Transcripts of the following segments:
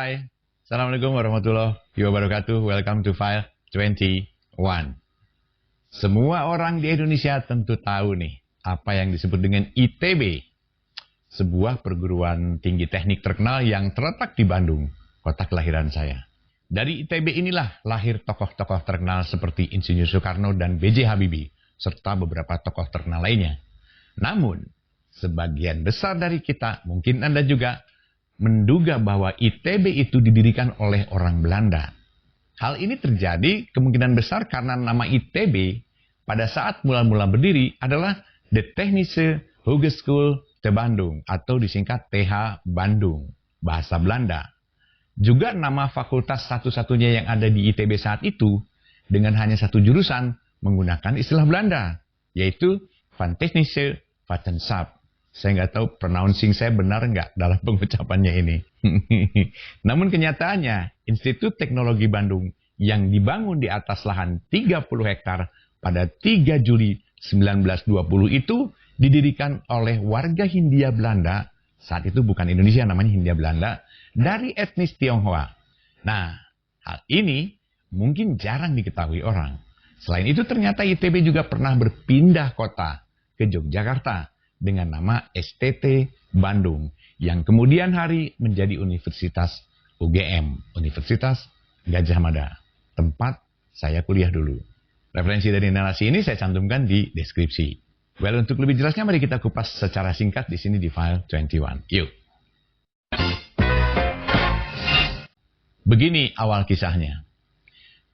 Hai, Assalamualaikum warahmatullahi wabarakatuh. Welcome to File 21. Semua orang di Indonesia tentu tahu nih apa yang disebut dengan ITB. Sebuah perguruan tinggi teknik terkenal yang terletak di Bandung, kota kelahiran saya. Dari ITB inilah lahir tokoh-tokoh terkenal seperti Insinyur Soekarno dan B.J. Habibie, serta beberapa tokoh terkenal lainnya. Namun, sebagian besar dari kita, mungkin Anda juga, menduga bahwa ITB itu didirikan oleh orang Belanda. Hal ini terjadi kemungkinan besar karena nama ITB pada saat mula-mula berdiri adalah The Technische Hogeschool te Bandung atau disingkat TH Bandung, bahasa Belanda. Juga nama fakultas satu-satunya yang ada di ITB saat itu dengan hanya satu jurusan menggunakan istilah Belanda, yaitu Van Technische Wetenschap. Saya nggak tahu pronouncing saya benar nggak dalam pengucapannya ini. Namun kenyataannya, Institut Teknologi Bandung yang dibangun di atas lahan 30 hektar pada 3 Juli 1920 itu didirikan oleh warga Hindia Belanda, saat itu bukan Indonesia namanya Hindia Belanda, dari etnis Tionghoa. Nah, hal ini mungkin jarang diketahui orang. Selain itu ternyata ITB juga pernah berpindah kota ke Yogyakarta dengan nama STT Bandung, yang kemudian hari menjadi Universitas UGM, Universitas Gadjah Mada, tempat saya kuliah dulu. Referensi dari narasi ini saya cantumkan di deskripsi. Well, untuk lebih jelasnya mari kita kupas secara singkat di sini di File 21. Yuk. Begini awal kisahnya.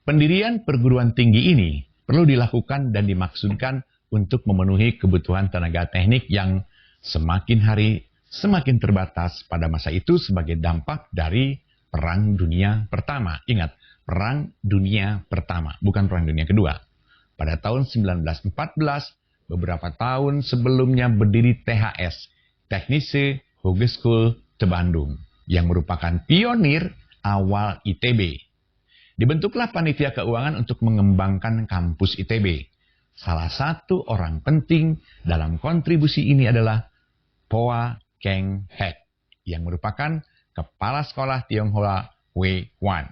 Pendirian perguruan tinggi ini perlu dilakukan dan dimaksudkan untuk memenuhi kebutuhan tenaga teknik yang semakin hari semakin terbatas pada masa itu sebagai dampak dari Perang Dunia Pertama. Ingat, Perang Dunia Pertama, bukan Perang Dunia Kedua. Pada tahun 1914, beberapa tahun sebelumnya berdiri THS, Technische Hogeschool te Bandung, yang merupakan pionir awal ITB. Dibentuklah panitia keuangan untuk mengembangkan kampus ITB. Salah satu orang penting dalam kontribusi ini adalah Poa Keng Hek, yang merupakan kepala sekolah Tionghoa Hui Quan.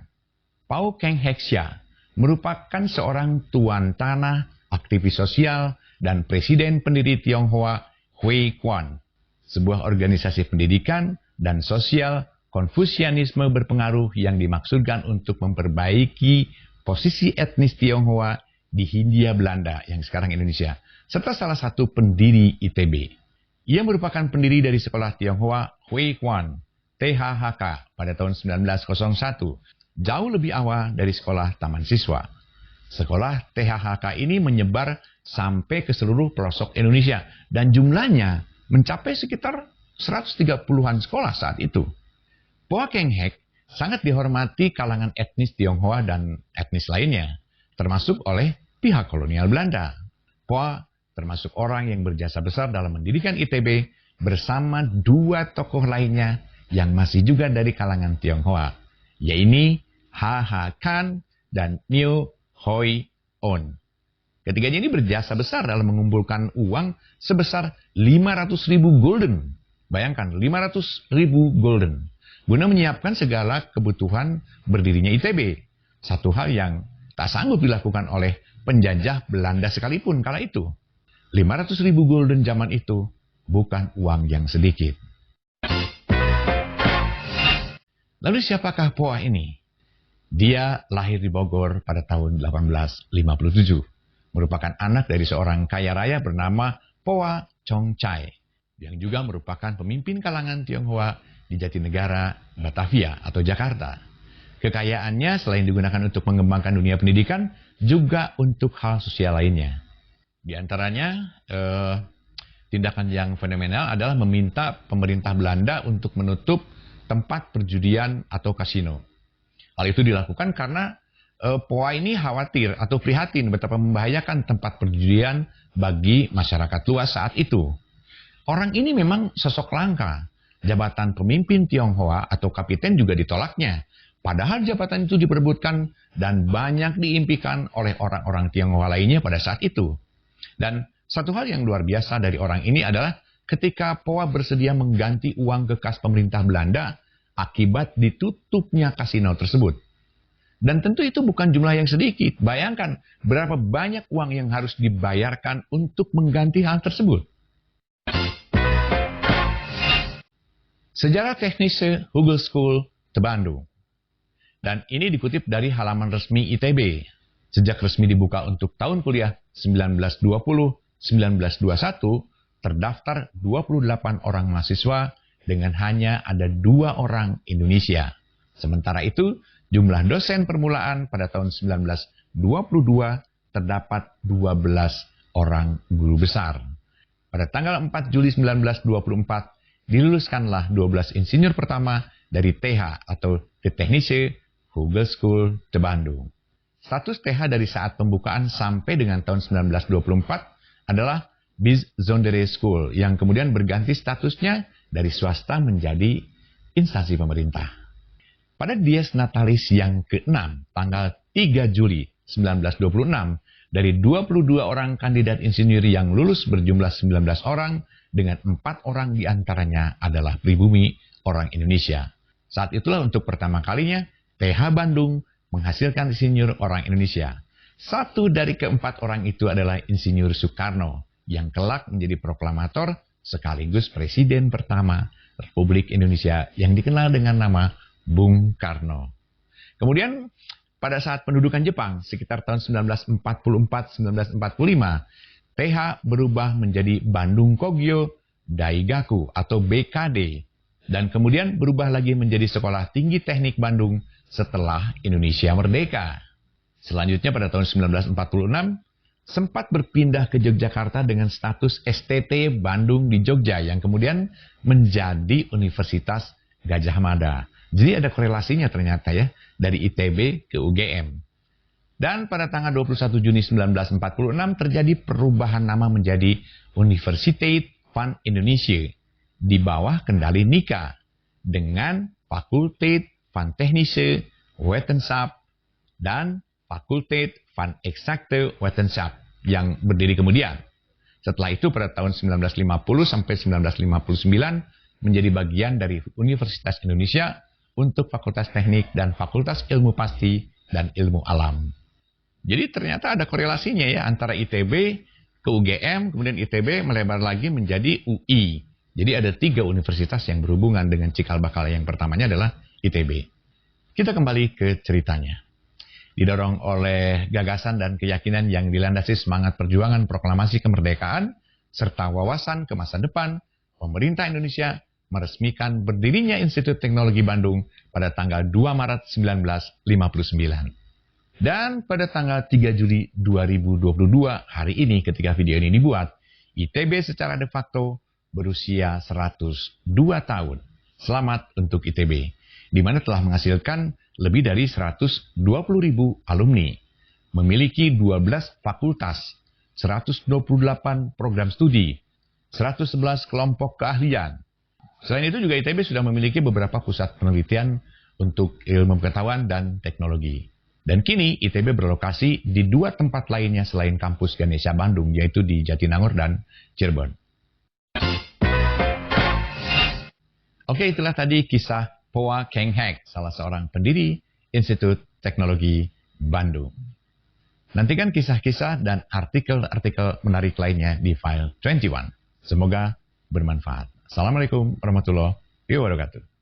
Poa Keng Hek Sia merupakan seorang tuan tanah, aktivis sosial, dan presiden pendiri Tionghoa Hui Quan, sebuah organisasi pendidikan dan sosial Konfusianisme berpengaruh yang dimaksudkan untuk memperbaiki posisi etnis Tionghoa di Hindia Belanda yang sekarang Indonesia, serta salah satu pendiri ITB. Ia merupakan pendiri dari sekolah Tionghoa Hui Quan, THHK, pada tahun 1901, jauh lebih awal dari sekolah taman siswa. Sekolah THHK ini menyebar sampai ke seluruh pelosok Indonesia, dan jumlahnya mencapai sekitar 130-an sekolah saat itu. Poa Keng Hek sangat dihormati kalangan etnis Tionghoa dan etnis lainnya, termasuk oleh pihak kolonial Belanda. Poa termasuk orang yang berjasa besar dalam mendirikan ITB bersama dua tokoh lainnya yang masih juga dari kalangan Tionghoa, yaitu H.H. Kan dan Niu Hoi On. Ketiganya ini berjasa besar dalam mengumpulkan uang sebesar 500.000 gulden. Bayangkan, 500.000 gulden. Guna menyiapkan segala kebutuhan berdirinya ITB. Satu hal yang tak sanggup dilakukan oleh penjajah Belanda sekalipun kala itu. 500.000 gulden zaman itu bukan uang yang sedikit. Lalu siapakah Poa ini? Dia lahir di Bogor pada tahun 1857. Merupakan anak dari seorang kaya raya bernama Poa Chong Chai, yang juga merupakan pemimpin kalangan Tionghoa di Jatinegara, Batavia atau Jakarta. Kekayaannya selain digunakan untuk mengembangkan dunia pendidikan, juga untuk hal sosial lainnya. Di antaranya, tindakan yang fenomenal adalah meminta pemerintah Belanda untuk menutup tempat perjudian atau kasino. Hal itu dilakukan karena Poa ini khawatir atau prihatin betapa membahayakan tempat perjudian bagi masyarakat luas saat itu. Orang ini memang sosok langka. Jabatan pemimpin Tionghoa atau kapiten juga ditolaknya. Padahal jabatan itu diperebutkan dan banyak diimpikan oleh orang-orang Tionghoa lainnya pada saat itu. Dan satu hal yang luar biasa dari orang ini adalah ketika Poa bersedia mengganti uang bekas pemerintah Belanda, akibat ditutupnya kasino tersebut. Dan tentu itu bukan jumlah yang sedikit. Bayangkan berapa banyak uang yang harus dibayarkan untuk mengganti hal tersebut. Sejarah teknis Hugel School Bandung. Dan ini dikutip dari halaman resmi ITB. Sejak resmi dibuka untuk tahun kuliah 1920-1921, terdaftar 28 orang mahasiswa dengan hanya ada 2 orang Indonesia. Sementara itu, jumlah dosen permulaan pada tahun 1922 terdapat 12 orang guru besar. Pada tanggal 4 Juli 1924, diluluskanlah 12 insinyur pertama dari TH atau The Technische Hogeschool te Bandung. Status TH dari saat pembukaan sampai dengan tahun 1924 adalah Bijzondere School yang kemudian berganti statusnya dari swasta menjadi instansi pemerintah. Pada Dies Natalis yang ke-6, tanggal 3 Juli 1926, dari 22 orang kandidat insinyur yang lulus berjumlah 19 orang, dengan 4 orang diantaranya adalah pribumi orang Indonesia. Saat itulah untuk pertama kalinya, TH Bandung menghasilkan insinyur orang Indonesia. Satu dari ke-4 orang itu adalah Insinyur Soekarno, yang kelak menjadi proklamator sekaligus Presiden pertama Republik Indonesia yang dikenal dengan nama Bung Karno. Kemudian pada saat pendudukan Jepang sekitar tahun 1944-1945, TH berubah menjadi Bandung Kogyo Daigaku atau BKD dan kemudian berubah lagi menjadi Sekolah Tinggi Teknik Bandung setelah Indonesia merdeka. Selanjutnya pada tahun 1946 sempat berpindah ke Yogyakarta dengan status STT Bandung di Jogja yang kemudian menjadi Universitas Gadjah Mada. Jadi ada korelasinya ternyata ya, dari ITB ke UGM. Dan pada tanggal 21 Juni 1946 terjadi perubahan nama menjadi Universiteit van Indonesia di bawah kendali NICA dengan Fakulteit van Technische Wetenschap dan Fakulteit van Exacte Wetenschap yang berdiri kemudian. Setelah itu pada tahun 1950 sampai 1959 menjadi bagian dari Universitas Indonesia untuk Fakultas Teknik dan Fakultas Ilmu Pasti dan Ilmu Alam. Jadi ternyata ada korelasinya ya antara ITB ke UGM, kemudian ITB melebar lagi menjadi UI. Jadi ada 3 universitas yang berhubungan dengan cikal bakal yang pertamanya adalah ITB. Kita kembali ke ceritanya. Didorong oleh gagasan dan keyakinan yang dilandasi semangat perjuangan proklamasi kemerdekaan, serta wawasan ke masa depan, pemerintah Indonesia meresmikan berdirinya Institut Teknologi Bandung pada tanggal 2 Maret 1959. Dan pada tanggal 3 Juli 2022, hari ini ketika video ini dibuat, ITB secara de facto berusia 102 tahun. Selamat untuk ITB, di mana telah menghasilkan lebih dari 120.000 alumni, memiliki 12 fakultas, 128 program studi, 111 kelompok keahlian. Selain itu juga ITB sudah memiliki beberapa pusat penelitian untuk ilmu pengetahuan dan teknologi. Dan kini ITB berlokasi di 2 tempat lainnya selain kampus Ganesha Bandung, yaitu di Jatinangor dan Cirebon. Oke, itulah tadi kisah Poa Keng Hek, salah seorang pendiri Institut Teknologi Bandung. Nantikan kisah-kisah dan artikel-artikel menarik lainnya di File 21. Semoga bermanfaat. Assalamualaikum warahmatullahi wabarakatuh.